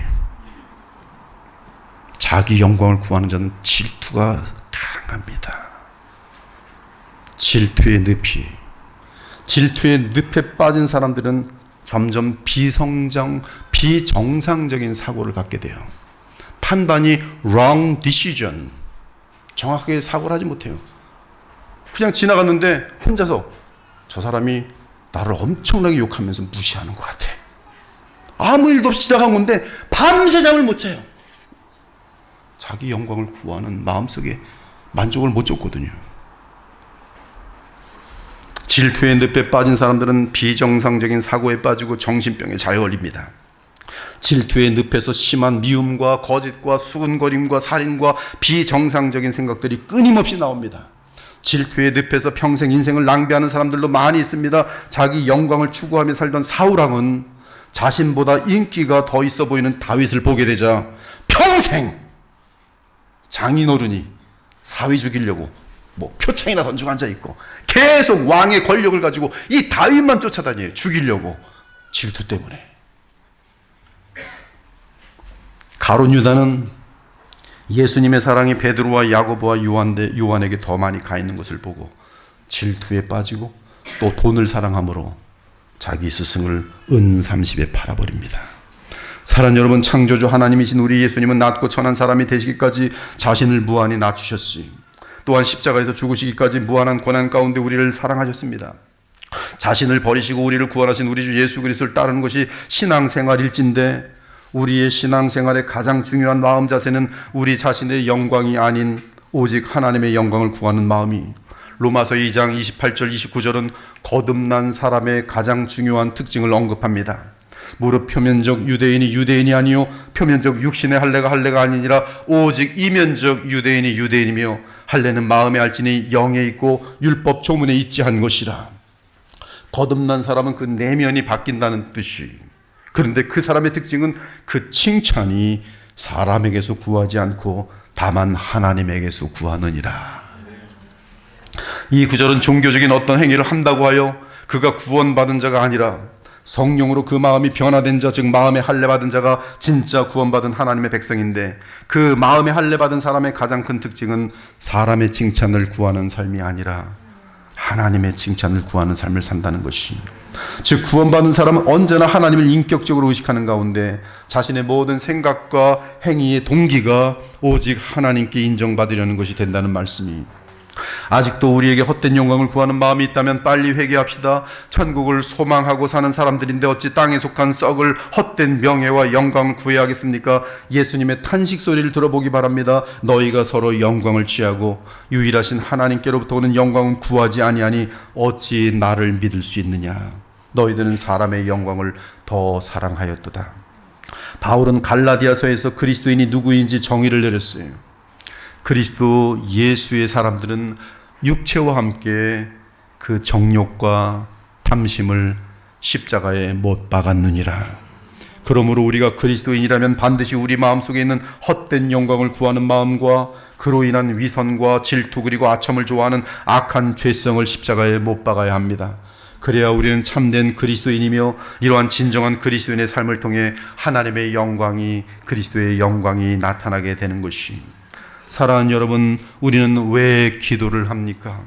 자기 영광을 구하는 자는 질투가 강합니다. 질투의 늪이. 질투의 늪에 빠진 사람들은 점점 비정상적인 사고를 갖게 돼요. 판단이 wrong decision, 정확하게 사고를 하지 못해요. 그냥 지나갔는데 혼자서 저 사람이 나를 엄청나게 욕하면서 무시하는 것 같아. 아무 일도 없이 지나간 건데 밤새 잠을 못 자요. 자기 영광을 구하는 마음속에 만족을 못 줬거든요. 질투의 늪에 빠진 사람들은 비정상적인 사고에 빠지고 정신병에 잘 걸립니다. 질투의 늪에서 심한 미움과 거짓과 수군거림과 살인과 비정상적인 생각들이 끊임없이 나옵니다. 질투의 늪에서 평생 인생을 낭비하는 사람들도 많이 있습니다. 자기 영광을 추구하며 살던 사울왕은 자신보다 인기가 더 있어 보이는 다윗을 보게 되자 평생 장인어른이 사위 죽이려고 표창이나 던지고 앉아있고 계속 왕의 권력을 가지고 이 다윗만 쫓아다녀요. 죽이려고. 질투 때문에. 가룟 유다는 예수님의 사랑이 베드로와 야고보와 요한에게 더 많이 가 있는 것을 보고 질투에 빠지고 또 돈을 사랑함으로 자기 스승을 은 30에 팔아버립니다. 사랑하는 여러분, 창조주 하나님이신 우리 예수님은 낮고 천한 사람이 되시기까지 자신을 무한히 낮추셨으니 또한 십자가에서 죽으시기까지 무한한 고난 가운데 우리를 사랑하셨습니다. 자신을 버리시고 우리를 구원하신 우리 주 예수 그리스도를 따르는 것이 신앙생활일진데 우리의 신앙생활의 가장 중요한 마음 자세는 우리 자신의 영광이 아닌 오직 하나님의 영광을 구하는 마음이, 로마서 2장 28절 29절은 거듭난 사람의 가장 중요한 특징을 언급합니다. 무릇 표면적 유대인이 유대인이 아니요 표면적 육신의 할례가 할례가 아니니라 오직 이면적 유대인이 유대인이며 할례는 마음에 알지니 영에 있고 율법 조문에 있지 한 것이라. 거듭난 사람은 그 내면이 바뀐다는 뜻이. 그런데 그 사람의 특징은 그 칭찬이 사람에게서 구하지 않고 다만 하나님에게서 구하느니라. 이 구절은 종교적인 어떤 행위를 한다고 하여 그가 구원받은 자가 아니라 성령으로 그 마음이 변화된 자, 즉 마음에 할례받은 자가 진짜 구원받은 하나님의 백성인데, 그 마음에 할례받은 사람의 가장 큰 특징은 사람의 칭찬을 구하는 삶이 아니라 하나님의 칭찬을 구하는 삶을 산다는 것이, 즉 구원받은 사람은 언제나 하나님을 인격적으로 의식하는 가운데 자신의 모든 생각과 행위의 동기가 오직 하나님께 인정받으려는 것이 된다는 말씀이, 아직도 우리에게 헛된 영광을 구하는 마음이 있다면 빨리 회개합시다. 천국을 소망하고 사는 사람들인데 어찌 땅에 속한 썩을 헛된 명예와 영광을 구해야 하겠습니까? 예수님의 탄식 소리를 들어보기 바랍니다. 너희가 서로 영광을 취하고 유일하신 하나님께로부터 오는 영광은 구하지 아니하니 어찌 나를 믿을 수 있느냐? 너희들은 사람의 영광을 더 사랑하였도다. 바울은 갈라디아서에서 그리스도인이 누구인지 정의를 내렸어요. 그리스도 예수의 사람들은 육체와 함께 그 정욕과 탐심을 십자가에 못 박았느니라. 그러므로 우리가 그리스도인이라면 반드시 우리 마음속에 있는 헛된 영광을 구하는 마음과 그로 인한 위선과 질투 그리고 아첨을 좋아하는 악한 죄성을 십자가에 못 박아야 합니다. 그래야 우리는 참된 그리스도인이며 이러한 진정한 그리스도인의 삶을 통해 하나님의 영광이, 그리스도의 영광이 나타나게 되는 것이. 사랑하는 여러분, 우리는 왜 기도를 합니까?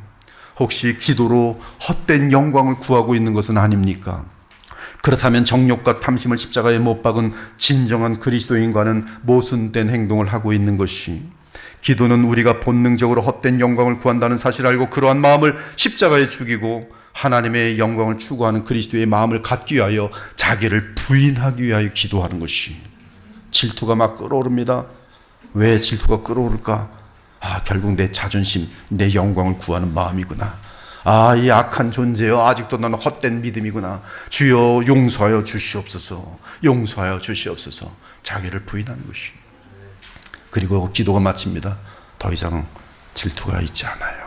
혹시 기도로 헛된 영광을 구하고 있는 것은 아닙니까? 그렇다면 정욕과 탐심을 십자가에 못 박은 진정한 그리스도인과는 모순된 행동을 하고 있는 것이, 기도는 우리가 본능적으로 헛된 영광을 구한다는 사실을 알고 그러한 마음을 십자가에 죽이고 하나님의 영광을 추구하는 그리스도의 마음을 갖기 위하여 자기를 부인하기 위하여 기도하는 것이. 질투가 막 끓어오릅니다. 왜 질투가 끓어오를까? 결국 내 자존심, 내 영광을 구하는 마음이구나. 이 악한 존재여, 아직도 나는 헛된 믿음이구나. 주여 용서하여 주시옵소서. 용서하여 주시옵소서. 자기를 부인하는 것이. 그리고 기도가 마칩니다. 더 이상 질투가 있지 않아요.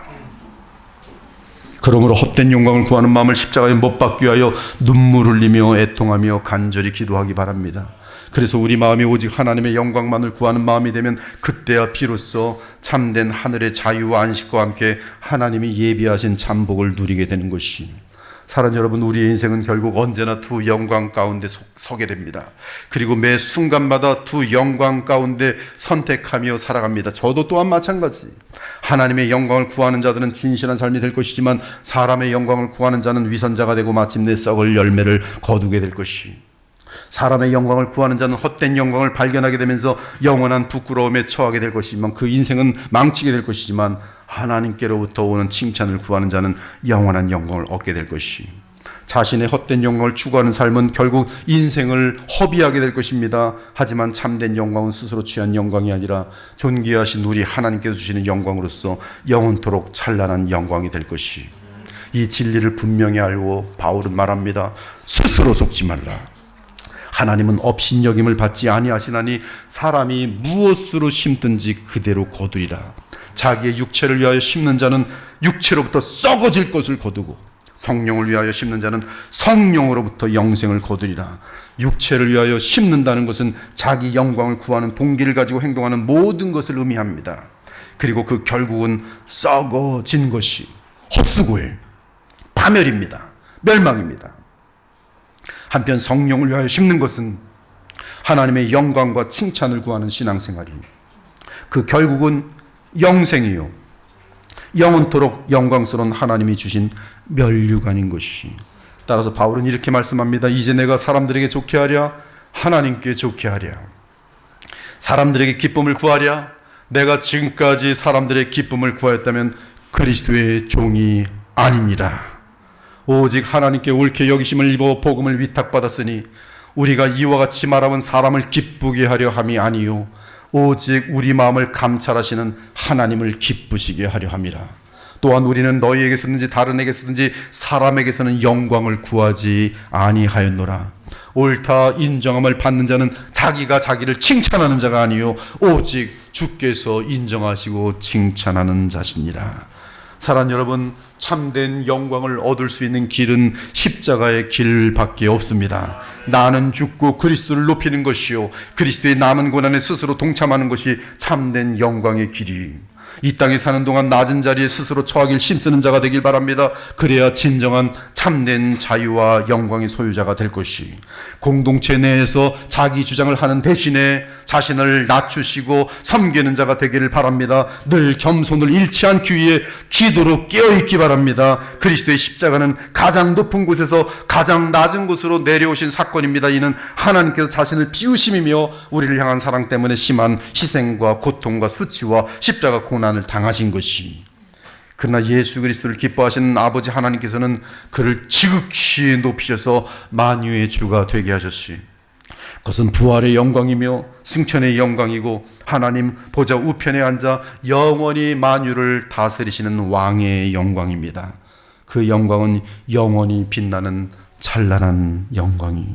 그러므로 헛된 영광을 구하는 마음을 십자가에 못 박기 위하여 눈물 흘리며 애통하며 간절히 기도하기 바랍니다. 그래서 우리 마음이 오직 하나님의 영광만을 구하는 마음이 되면 그때야 비로소 참된 하늘의 자유와 안식과 함께 하나님이 예비하신 잠복을 누리게 되는 것이, 사랑하는 여러분, 우리의 인생은 결국 언제나 두 영광 가운데 서게 됩니다. 그리고 매 순간마다 두 영광 가운데 선택하며 살아갑니다. 저도 또한 마찬가지. 하나님의 영광을 구하는 자들은 진실한 삶이 될 것이지만 사람의 영광을 구하는 자는 위선자가 되고 마침내 썩을 열매를 거두게 될 것이, 사람의 영광을 구하는 자는 헛된 영광을 발견하게 되면서 영원한 부끄러움에 처하게 될 것이지만 그 인생은 망치게 될 것이지만, 하나님께로부터 오는 칭찬을 구하는 자는 영원한 영광을 얻게 될 것이, 자신의 헛된 영광을 추구하는 삶은 결국 인생을 허비하게 될 것입니다. 하지만 참된 영광은 스스로 취한 영광이 아니라 존귀하신 우리 하나님께서 주시는 영광으로서 영원토록 찬란한 영광이 될 것이, 이 진리를 분명히 알고 바울은 말합니다. 스스로 속지 말라. 하나님은 업신여김을 받지 아니하시나니 사람이 무엇으로 심든지 그대로 거두리라. 자기의 육체를 위하여 심는 자는 육체로부터 썩어질 것을 거두고 성령을 위하여 심는 자는 성령으로부터 영생을 거두리라. 육체를 위하여 심는다는 것은 자기 영광을 구하는 동기를 가지고 행동하는 모든 것을 의미합니다. 그리고 그 결국은 썩어진 것이 헛수고예요. 파멸입니다. 멸망입니다. 한편 성령을 위하여 심는 것은 하나님의 영광과 칭찬을 구하는 신앙생활입니다. 그 결국은 영생이요, 영원토록 영광스러운 하나님이 주신 면류관인 것이. 따라서 바울은 이렇게 말씀합니다. 이제 내가 사람들에게 좋게 하랴, 하나님께 좋게 하랴. 사람들에게 기쁨을 구하랴. 내가 지금까지 사람들의 기쁨을 구하였다면 그리스도의 종이 아닙니다. 오직 하나님께 옳게 여기심을 입어 복음을 위탁받았으니 우리가 이와 같이 말하면 사람을 기쁘게 하려 함이 아니요 오직 우리 마음을 감찰하시는 하나님을 기쁘시게 하려 함이라. 또한 우리는 너희에게서든지 다른에게서든지 사람에게서는 영광을 구하지 아니하였노라. 옳다 인정함을 받는 자는 자기가 자기를 칭찬하는 자가 아니요 오직 주께서 인정하시고 칭찬하는 자시니라. 사랑하는 여러분, 참된 영광을 얻을 수 있는 길은 십자가의 길밖에 없습니다. 나는 죽고 그리스도를 높이는 것이요 그리스도의 남은 고난에 스스로 동참하는 것이 참된 영광의 길이. 이 땅에 사는 동안 낮은 자리에 스스로 처하길 힘쓰는 자가 되길 바랍니다. 그래야 진정한 참된 자유와 영광의 소유자가 될 것이, 공동체 내에서 자기 주장을 하는 대신에 자신을 낮추시고 섬기는 자가 되기를 바랍니다. 늘 겸손을 잃지 않기 위해 기도로 깨어있기 바랍니다. 그리스도의 십자가는 가장 높은 곳에서 가장 낮은 곳으로 내려오신 사건입니다. 이는 하나님께서 자신을 비우심이며 우리를 향한 사랑 때문에 심한 희생과 고통과 수치와 십자가 고난을 당하신 것이. 그러나 예수 그리스도를 기뻐하시는 아버지 하나님께서는 그를 지극히 높이셔서 만유의 주가 되게 하셨시, 그것은 부활의 영광이며 승천의 영광이고 하나님 보좌 우편에 앉아 영원히 만유를 다스리시는 왕의 영광입니다. 그 영광은 영원히 빛나는 찬란한 영광이,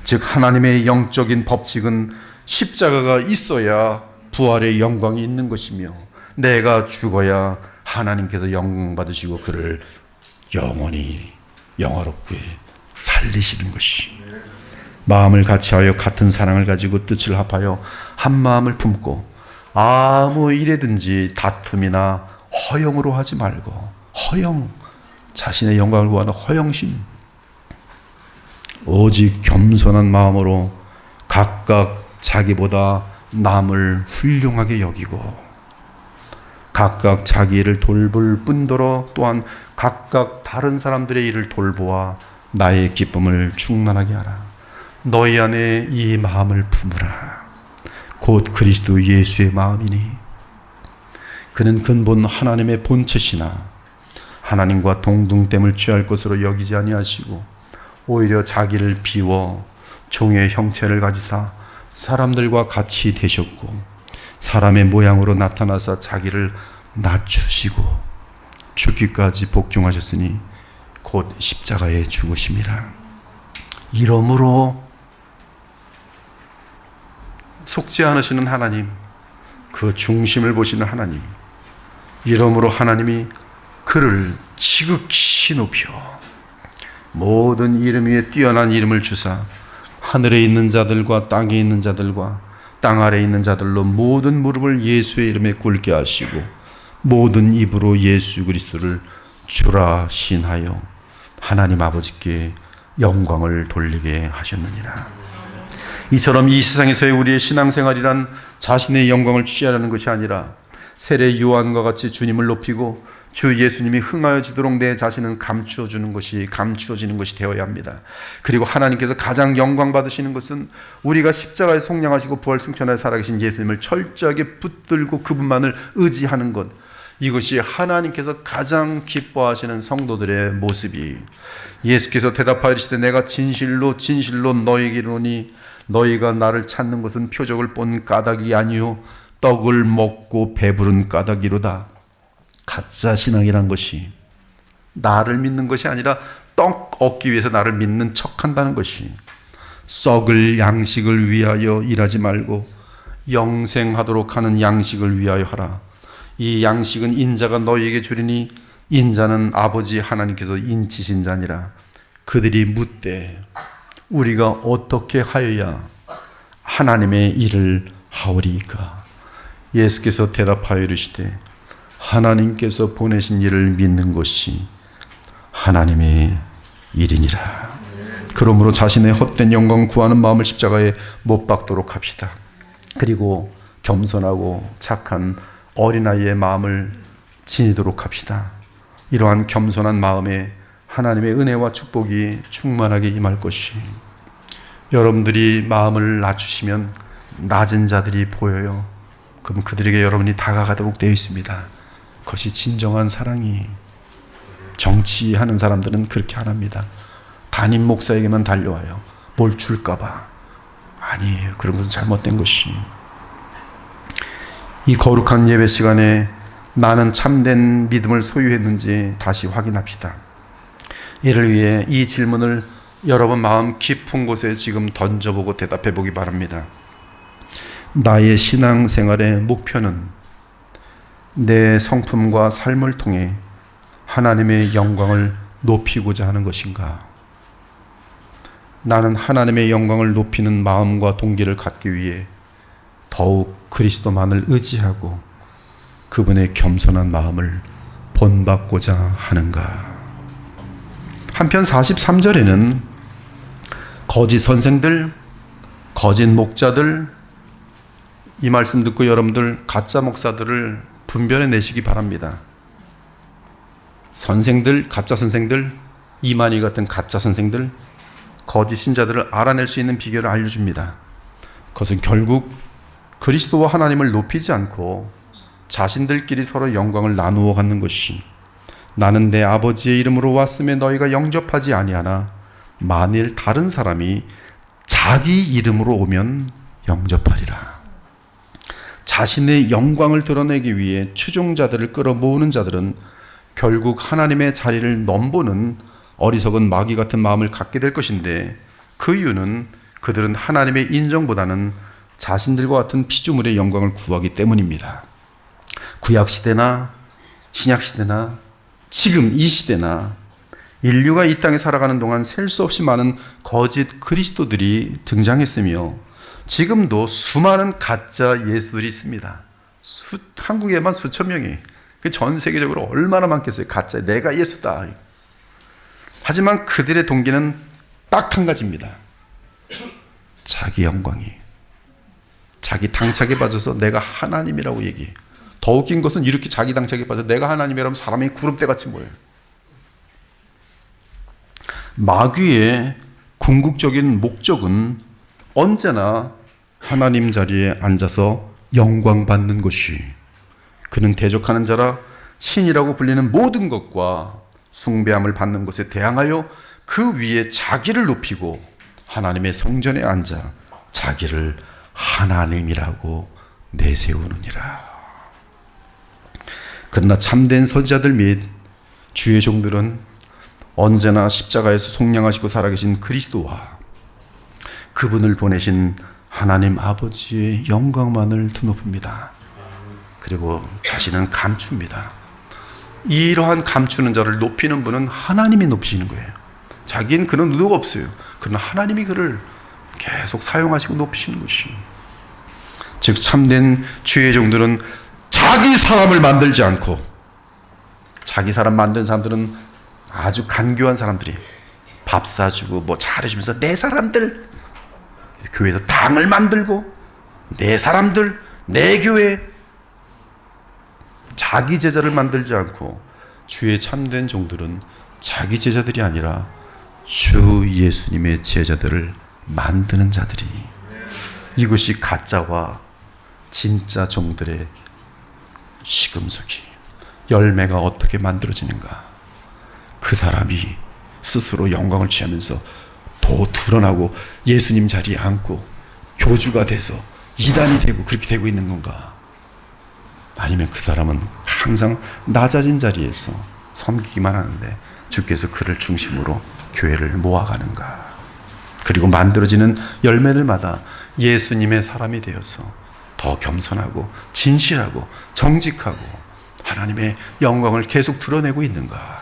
즉 하나님의 영적인 법칙은 십자가가 있어야 부활의 영광이 있는 것이며 내가 죽어야 하나님께서 영광 받으시고 그를 영원히 영화롭게 살리시는 것이. 마음을 같이하여 같은 사랑을 가지고 뜻을 합하여 한 마음을 품고 아무 일에든지 다툼이나 허영으로 하지 말고, 허영, 자신의 영광을 구하는 허영심, 오직 겸손한 마음으로 각각 자기보다 남을 훌륭하게 여기고 각각 자기 일을 돌볼 뿐더러 또한 각각 다른 사람들의 일을 돌보아 나의 기쁨을 충만하게 하라. 너희 안에 이 마음을 품으라. 곧 그리스도 예수의 마음이니 그는 근본 하나님의 본체시나 하나님과 동등됨을 취할 것으로 여기지 아니하시고 오히려 자기를 비워 종의 형체를 가지사 사람들과 같이 되셨고 사람의 모양으로 나타나사 자기를 낮추시고 죽기까지 복종하셨으니 곧 십자가에 죽으심이라. 이러므로 속지 않으시는 하나님, 그 중심을 보시는 하나님, 이러므로 하나님이 그를 지극히 높여 모든 이름 위에 뛰어난 이름을 주사 하늘에 있는 자들과 땅에 있는 자들과 땅 아래에 있는 자들로 모든 무릎을 예수의 이름에 꿇게 하시고 모든 입으로 예수 그리스도를 주라 신하여 하나님 아버지께 영광을 돌리게 하셨느니라. 이처럼 이 세상에서의 우리의 신앙생활이란 자신의 영광을 취하려는 것이 아니라 세례 요한과 같이 주님을 높이고 주 예수님이 흥하여지도록 내 자신은 감추어지는 것이 되어야 합니다. 그리고 하나님께서 가장 영광 받으시는 것은 우리가 십자가에 속량하시고 부활 승천하여 살아계신 예수님을 철저하게 붙들고 그분만을 의지하는 것, 이것이 하나님께서 가장 기뻐하시는 성도들의 모습이. 예수께서 대답하여 이르시되 내가 진실로 진실로 너희에게 이르노니 너희가 나를 찾는 것은 표적을 본 까닭이 아니요 떡을 먹고 배부른 까닭이로다. 가짜 신앙이란 것이 나를 믿는 것이 아니라 떡 얻기 위해서 나를 믿는 척한다는 것이, 썩을 양식을 위하여 일하지 말고 영생하도록 하는 양식을 위하여 하라. 이 양식은 인자가 너희에게 주리니 인자는 아버지 하나님께서 인치신 자니라. 그들이 묻되 우리가 어떻게 하여야 하나님의 일을 하오리이까? 예수께서 대답하여 이르시되 하나님께서 보내신 일을 믿는 것이 하나님의 일이니라. 그러므로 자신의 헛된 영광 구하는 마음을 십자가에 못 박도록 합시다. 그리고 겸손하고 착한 어린아이의 마음을 지니도록 합시다. 이러한 겸손한 마음에 하나님의 은혜와 축복이 충만하게 임할 것이, 여러분들이 마음을 낮추시면 낮은 자들이 보여요. 그럼 그들에게 여러분이 다가가도록 되어 있습니다. 그것이 진정한 사랑이. 정치하는 사람들은 그렇게 안 합니다. 담임 목사에게만 달려와요. 뭘 줄까봐. 아니에요. 그런 것은 잘못된 것이. 이 거룩한 예배 시간에 나는 참된 믿음을 소유했는지 다시 확인합시다. 이를 위해 이 질문을 여러분 마음 깊은 곳에 지금 던져보고 대답해 보기 바랍니다. 나의 신앙생활의 목표는 내 성품과 삶을 통해 하나님의 영광을 높이고자 하는 것인가? 나는 하나님의 영광을 높이는 마음과 동기를 갖기 위해 더욱 그리스도만을 의지하고 그분의 겸손한 마음을 본받고자 하는가? 한편 43절에는 거짓 선생들, 거짓 목자들, 이 말씀 듣고 여러분들 가짜 목사들을 분별해 내시기 바랍니다. 선생들, 가짜 선생들, 이만희 같은 가짜 선생들, 거짓 신자들을 알아낼 수 있는 비결을 알려줍니다. 그것은 결국 그리스도와 하나님을 높이지 않고 자신들끼리 서로 영광을 나누어 갖는 것이, 나는 내 아버지의 이름으로 왔음에 너희가 영접하지 아니하나 만일 다른 사람이 자기 이름으로 오면 영접하리라. 자신의 영광을 드러내기 위해 추종자들을 끌어모으는 자들은 결국 하나님의 자리를 넘보는 어리석은 마귀 같은 마음을 갖게 될 것인데, 그 이유는 그들은 하나님의 인정보다는 자신들과 같은 피조물의 영광을 구하기 때문입니다. 구약시대나 신약시대나 지금 이 시대나 인류가 이 땅에 살아가는 동안 셀 수 없이 많은 거짓 그리스도들이 등장했으며 지금도 수많은 가짜 예수들이 있습니다. 한국에만 수천 명이, 전 세계적으로 얼마나 많겠어요. 가짜, 내가 예수다. 하지만 그들의 동기는 딱 한 가지입니다. 자기 영광이. 자기 당착에 빠져서 내가 하나님이라고 얘기해. 더 웃긴 것은 이렇게 자기 당착에 빠져 내가 하나님이라면 사람이 구름대같이 모여요. 마귀의 궁극적인 목적은 언제나 하나님 자리에 앉아서 영광 받는 것이, 그는 대적하는 자라 신이라고 불리는 모든 것과 숭배함을 받는 것에 대항하여 그 위에 자기를 높이고 하나님의 성전에 앉아 자기를 하나님이라고 내세우느니라. 그러나 참된 선지자들 및 주의 종들은 언제나 십자가에서 속량하시고 살아계신 그리스도와 그분을 보내신 하나님 아버지의 영광만을 드높입니다. 그리고 자신은 감춥니다. 이러한 감추는 자를 높이는 분은 하나님이 높이시는 거예요. 자기는 그런 의도가 없어요. 그러나 하나님이 그를 계속 사용하시고 높이시는 것이. 즉 참된 주의 종들은 자기 사람을 만들지 않고, 자기 사람 만든 사람들은 아주 간교한 사람들이 밥 사주고 뭐 잘해주면서 내 사람들, 교회에서 당을 만들고 내 사람들, 내 교회, 자기 제자를 만들지 않고, 주의 참된 종들은 자기 제자들이 아니라 주 예수님의 제자들을 만드는 자들이, 이것이 가짜와 진짜 종들의 시금석이, 열매가 어떻게 만들어지는가. 그 사람이 스스로 영광을 취하면서 더 드러나고 예수님 자리에 앉고 교주가 돼서 이단이 되고 그렇게 되고 있는 건가? 아니면 그 사람은 항상 낮아진 자리에서 섬기기만 하는데 주께서 그를 중심으로 교회를 모아가는가? 그리고 만들어지는 열매들마다 예수님의 사람이 되어서 더 겸손하고 진실하고 정직하고 하나님의 영광을 계속 드러내고 있는가?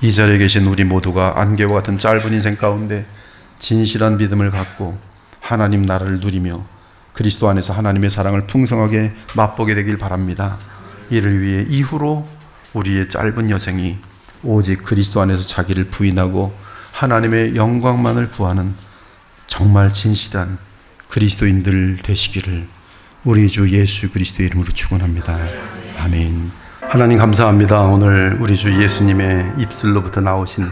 이 자리에 계신 우리 모두가 안개와 같은 짧은 인생 가운데 진실한 믿음을 갖고 하나님 나라를 누리며 그리스도 안에서 하나님의 사랑을 풍성하게 맛보게 되길 바랍니다. 이를 위해 이후로 우리의 짧은 여생이 오직 그리스도 안에서 자기를 부인하고 하나님의 영광만을 구하는 정말 진실한 그리스도인들 되시기를 우리 주 예수 그리스도의 이름으로 축원합니다. 아멘. 하나님 감사합니다. 오늘 우리 주 예수님의 입술로부터 나오신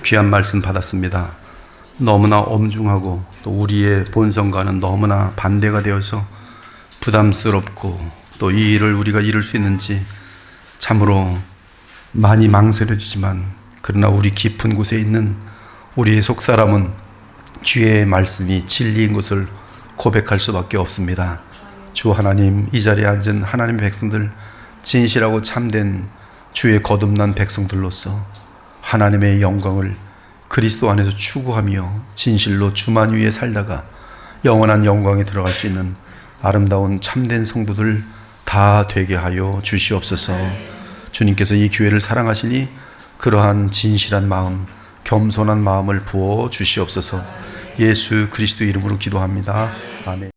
귀한 말씀 받았습니다. 너무나 엄중하고 또 우리의 본성과는 너무나 반대가 되어서 부담스럽고 또 이 일을 우리가 이룰 수 있는지 참으로 많이 망설여지지만, 그러나 우리 깊은 곳에 있는 우리의 속사람은 주의 말씀이 진리인 것을 고백할 수밖에 없습니다. 주 하나님, 이 자리에 앉은 하나님의 백성들, 진실하고 참된 주의 거듭난 백성들로서 하나님의 영광을 그리스도 안에서 추구하며 진실로 주만 위에 살다가 영원한 영광에 들어갈 수 있는 아름다운 참된 성도들 다 되게 하여 주시옵소서. 주님께서 이 교회를 사랑하시니 그러한 진실한 마음, 겸손한 마음을 부어 주시옵소서. 예수 그리스도 이름으로 기도합니다. 아멘.